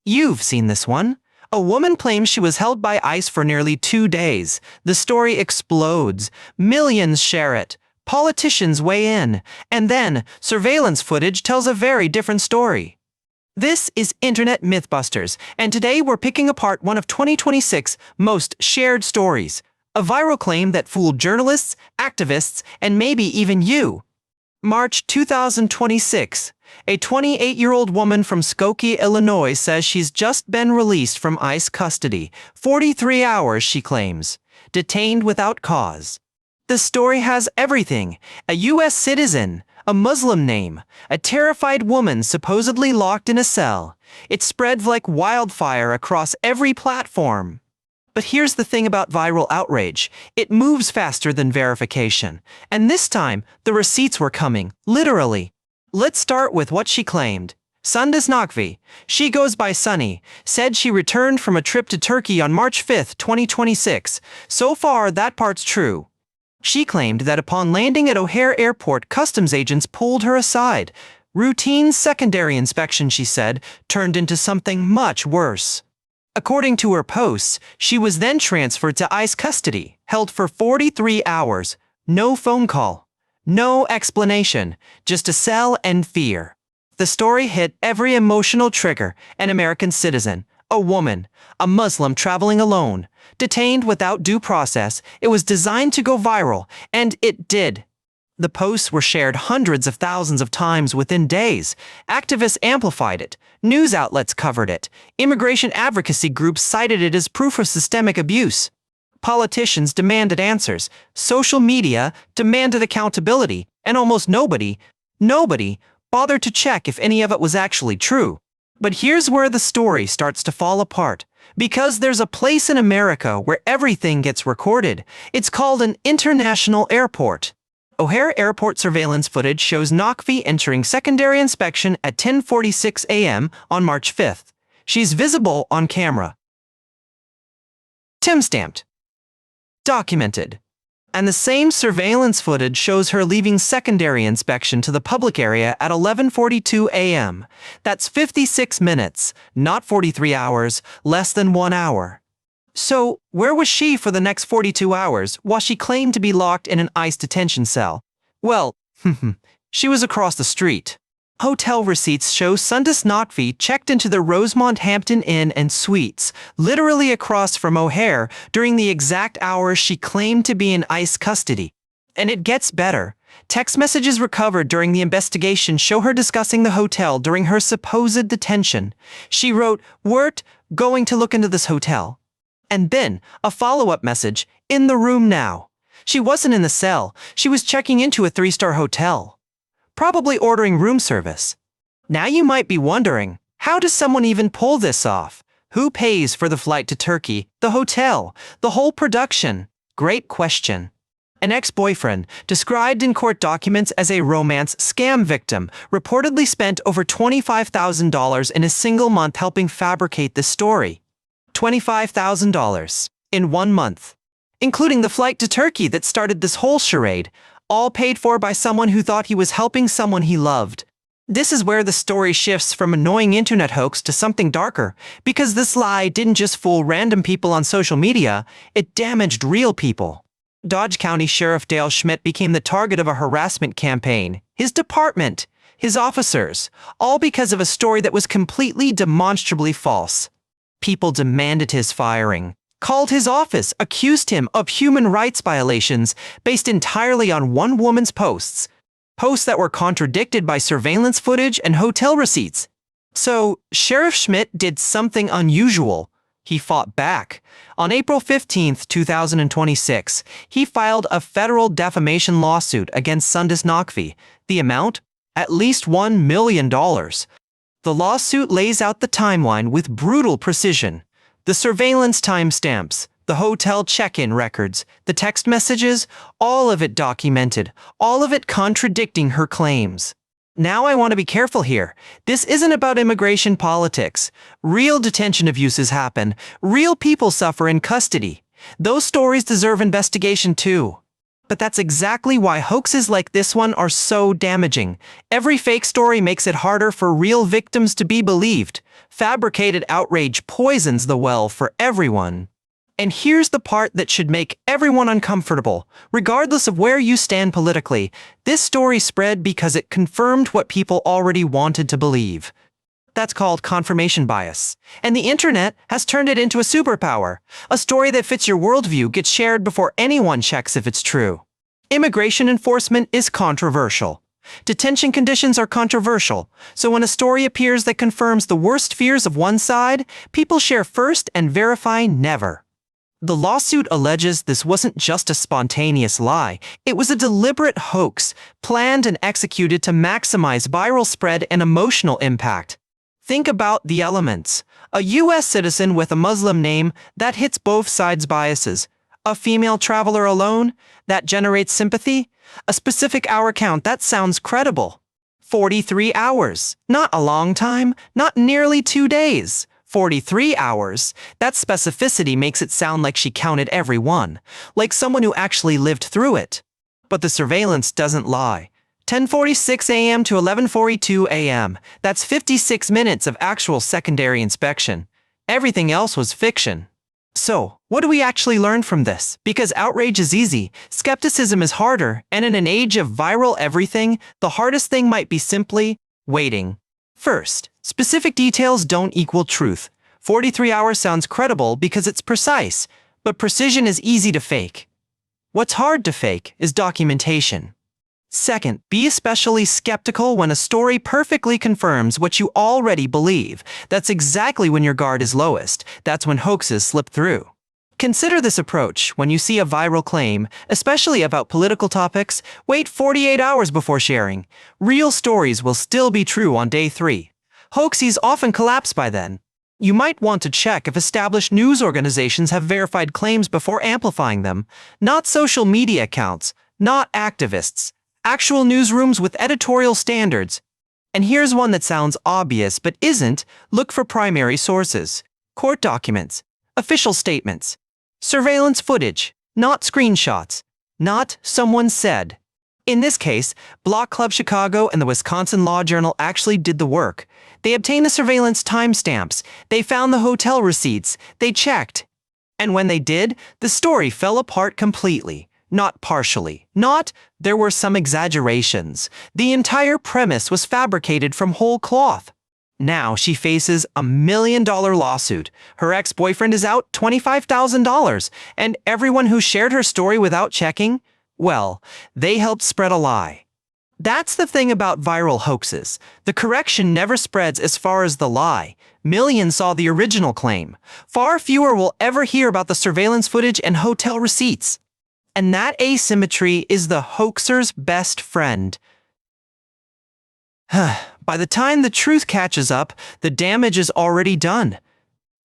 You've seen this one. A woman claims she was held by ICE for nearly 2 days. The story explodes. Millions share it. Politicians weigh in. And then, surveillance footage tells a very different story. This is Internet Mythbusters, and today we're picking apart one of 2026's most shared stories. A viral claim that fooled journalists, activists, and maybe even you. March 2026. A 28-year-old woman from Skokie, Illinois says she's just been released from ICE custody. 43 hours, she claims. Detained without cause. The story has everything. A U.S. citizen, a Muslim name, a terrified woman supposedly locked in a cell. It spreads like wildfire across every platform. But here's the thing about viral outrage. It moves faster than verification. And this time, the receipts were coming, literally. Let's start with what she claimed. Sundas Naqvi, she goes by Sunny, said she returned from a trip to Turkey on March 5, 2026. So far, that part's true. She claimed that upon landing at O'Hare Airport, customs agents pulled her aside. Routine secondary inspection, she said, turned into something much worse. According to her posts, she was then transferred to ICE custody, held for 43 hours. No phone call. No explanation, just a cell and fear. The story hit every emotional trigger. An American citizen, a woman, a Muslim traveling alone, detained without due process. It was designed to go viral, and it did. The posts were shared hundreds of thousands of times within days. Activists amplified it. News outlets covered it. Immigration advocacy groups cited it as proof of systemic abuse. Politicians demanded answers. Social media demanded accountability. And almost nobody bothered to check if any of it was actually true. But here's where the story starts to fall apart. Because there's a place in America where everything gets recorded. It's called an international airport. O'Hare Airport surveillance footage shows Naqvi entering secondary inspection at 10:46 a.m. on March 5th. She's visible on camera. Timestamped. Documented. And the same surveillance footage shows her leaving secondary inspection to the public area at 11:42 a.m. That's 56 minutes, not 43 hours, less than 1 hour. So, where was she for the next 42 hours while she claimed to be locked in an ICE detention cell? Well, she was across the street. Hotel receipts show Sundas Naqvi checked into the Rosemont Hampton Inn and Suites, literally across from O'Hare, during the exact hours she claimed to be in ICE custody. And it gets better. Text messages recovered during the investigation show her discussing the hotel during her supposed detention. She wrote, "We're going to look into this hotel." And then, a follow-up message, "In the room now." She wasn't in the cell. She was checking into a 3-star hotel. Probably ordering room service. Now you might be wondering, how does someone even pull this off? Who pays for the flight to Turkey, the hotel, the whole production? Great question. An ex-boyfriend, described in court documents as a romance scam victim, reportedly spent over $25,000 in a single month helping fabricate this story. $25,000 in 1 month, including the flight to Turkey that started this whole charade, all paid for by someone who thought he was helping someone he loved. This is where the story shifts from annoying internet hoax to something darker, because this lie didn't just fool random people on social media, it damaged real people. Dodge County Sheriff Dale Schmidt became the target of a harassment campaign. His department, his officers, all because of a story that was completely demonstrably false. People demanded his firing, called his office, accused him of human rights violations based entirely on one woman's posts that were contradicted by surveillance footage and hotel receipts. So, Sheriff Schmidt did something unusual. He fought back. On April 15, 2026, he filed a federal defamation lawsuit against Sundas Naqvi. The amount? At least $1 million. The lawsuit lays out the timeline with brutal precision. The surveillance timestamps, the hotel check-in records, the text messages, all of it documented, all of it contradicting her claims. Now I want to be careful here. This isn't about immigration politics. Real detention abuses happen. Real people suffer in custody. Those stories deserve investigation too. But that's exactly why hoaxes like this one are so damaging. Every fake story makes it harder for real victims to be believed. Fabricated outrage poisons the well for everyone. And here's the part that should make everyone uncomfortable. Regardless of where you stand politically, this story spread because it confirmed what people already wanted to believe. That's called confirmation bias. And the internet has turned it into a superpower. A story that fits your worldview gets shared before anyone checks if it's true. Immigration enforcement is controversial. Detention conditions are controversial. So when a story appears that confirms the worst fears of one side, people share first and verify never. The lawsuit alleges this wasn't just a spontaneous lie. It was a deliberate hoax, planned and executed to maximize viral spread and emotional impact. Think about the elements. A U.S. citizen with a Muslim name, that hits both sides' biases. A female traveler alone, that generates sympathy. A specific hour count, that sounds credible. 43 hours, not a long time, not nearly 2 days. 43 hours, that specificity makes it sound like she counted every one, like someone who actually lived through it. But the surveillance doesn't lie. 10:46 a.m. to 11:42 a.m. That's 56 minutes of actual secondary inspection. Everything else was fiction. So, what do we actually learn from this? Because outrage is easy, skepticism is harder, and in an age of viral everything, the hardest thing might be simply waiting. First, specific details don't equal truth. 43 hours sounds credible because it's precise, but precision is easy to fake. What's hard to fake is documentation. Second, be especially skeptical when a story perfectly confirms what you already believe. That's exactly when your guard is lowest. That's when hoaxes slip through. Consider this approach when you see a viral claim, especially about political topics. Wait 48 hours before sharing. Real stories will still be true on day 3. Hoaxes often collapse by then. You might want to check if established news organizations have verified claims before amplifying them. Not social media accounts, not activists. Actual newsrooms with editorial standards. And here's one that sounds obvious but isn't. Look for primary sources. Court documents. Official statements. Surveillance footage. Not screenshots. Not someone said. In this case, Block Club Chicago and the Wisconsin Law Journal actually did the work. They obtained the surveillance timestamps. They found the hotel receipts. They checked. And when they did, the story fell apart completely. Not partially. Not, there were some exaggerations. The entire premise was fabricated from whole cloth. Now she faces a $1 million lawsuit. Her ex-boyfriend is out $25,000. And everyone who shared her story without checking, well, they helped spread a lie. That's the thing about viral hoaxes. The correction never spreads as far as the lie. Millions saw the original claim. Far fewer will ever hear about the surveillance footage and hotel receipts. And that asymmetry is the hoaxer's best friend. By the time the truth catches up, the damage is already done.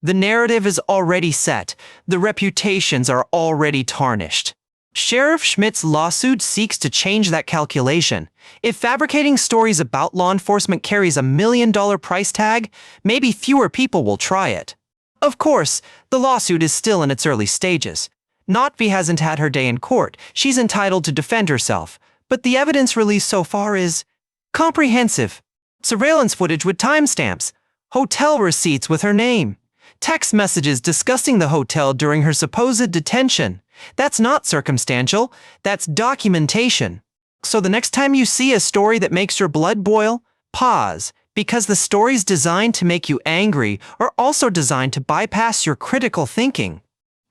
The narrative is already set. The reputations are already tarnished. Sheriff Schmidt's lawsuit seeks to change that calculation. If fabricating stories about law enforcement carries $1 million price tag, maybe fewer people will try it. Of course, the lawsuit is still in its early stages. Naqvi hasn't had her day in court. She's entitled to defend herself. But the evidence released so far is comprehensive. Surveillance footage with timestamps. Hotel receipts with her name. Text messages discussing the hotel during her supposed detention. That's not circumstantial. That's documentation. So the next time you see a story that makes your blood boil, pause. Because the stories designed to make you angry are also designed to bypass your critical thinking.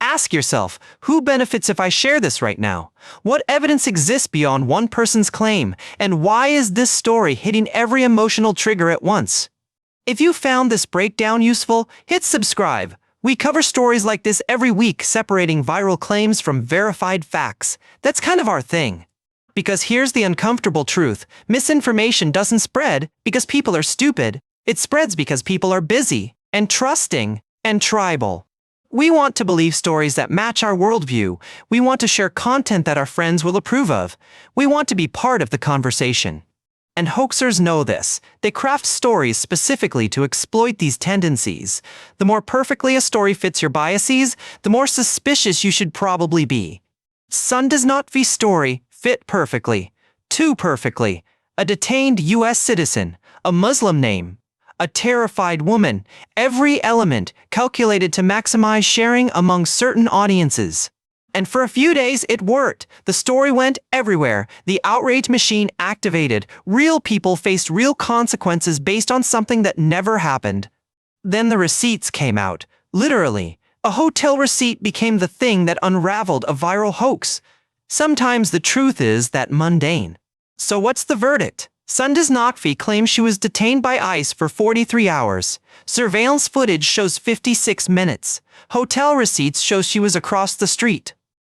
Ask yourself, who benefits if I share this right now? What evidence exists beyond one person's claim? And why is this story hitting every emotional trigger at once? If you found this breakdown useful, hit subscribe. We cover stories like this every week, separating viral claims from verified facts. That's kind of our thing. Because here's the uncomfortable truth. Misinformation doesn't spread because people are stupid. It spreads because people are busy and trusting and tribal. We want to believe stories that match our worldview. We want to share content that our friends will approve of. We want to be part of the conversation. And hoaxers know this. They craft stories specifically to exploit these tendencies. The more perfectly a story fits your biases, the more suspicious you should probably be. Sundas Naqvi story fit perfectly. Too perfectly. A detained U.S. citizen, a Muslim name, a terrified woman, every element calculated to maximize sharing among certain audiences. And for a few days it worked. The story went everywhere. The outrage machine activated. Real people faced real consequences based on something that never happened. Then the receipts came out. Literally, a hotel receipt became the thing that unraveled a viral hoax. Sometimes the truth is that mundane. So what's the verdict? Sundas Naqvi claims she was detained by ICE for 43 hours. Surveillance footage shows 56 minutes. Hotel receipts show she was across the street.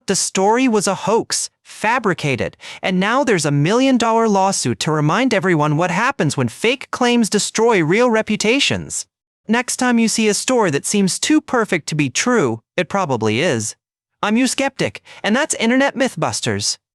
The story was a hoax, fabricated, and now there's $1 million lawsuit to remind everyone what happens when fake claims destroy real reputations. Next time you see a story that seems too perfect to be true, it probably is. I'm your skeptic, and that's Internet Mythbusters.